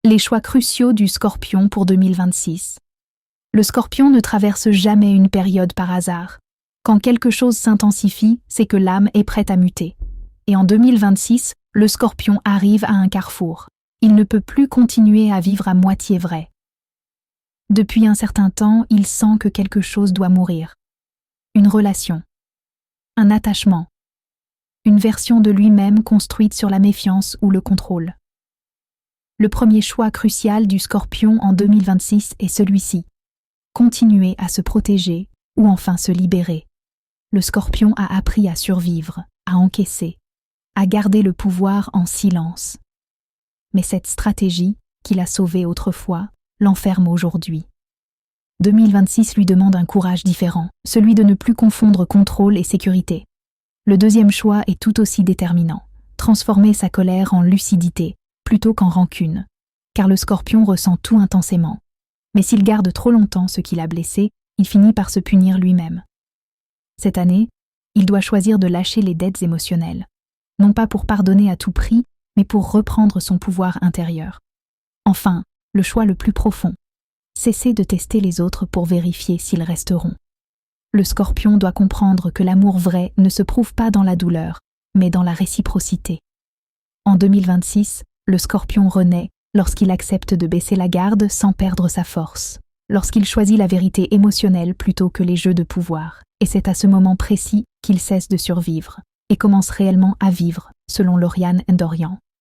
Les choix cruciaux du Scorpion pour 2026. Le Scorpion ne traverse jamais une période par hasard. Quand quelque chose s'intensifie, c'est que l'âme est prête à muter. Et en 2026, le Scorpion arrive à un carrefour. Il ne peut plus continuer à vivre à moitié vrai. Depuis un certain temps, il sent que quelque chose doit mourir. Une relation. Un attachement. Une version de lui-même construite sur la méfiance ou le contrôle. Le premier choix crucial du Scorpion en 2026 est celui-ci. Continuer à se protéger ou enfin se libérer. Le Scorpion a appris à survivre, à encaisser, à garder le pouvoir en silence. Mais cette stratégie, qui l'a sauvé autrefois, l'enferme aujourd'hui. 2026 lui demande un courage différent, celui de ne plus confondre contrôle et sécurité. Le deuxième choix est tout aussi déterminant, transformer sa colère en lucidité, plutôt qu'en rancune, car le Scorpion ressent tout intensément. Mais s'il garde trop longtemps ce qui l'a blessé, il finit par se punir lui-même. Cette année, il doit choisir de lâcher les dettes émotionnelles, non pas pour pardonner à tout prix, mais pour reprendre son pouvoir intérieur. Enfin, le choix le plus profond. Cesser de tester les autres pour vérifier s'ils resteront. Le Scorpion doit comprendre que l'amour vrai ne se prouve pas dans la douleur, mais dans la réciprocité. En 2026, le Scorpion renaît lorsqu'il accepte de baisser la garde sans perdre sa force, lorsqu'il choisit la vérité émotionnelle plutôt que les jeux de pouvoir. Et c'est à ce moment précis qu'il cesse de survivre et commence réellement à vivre, selon Lauriane Ndorian.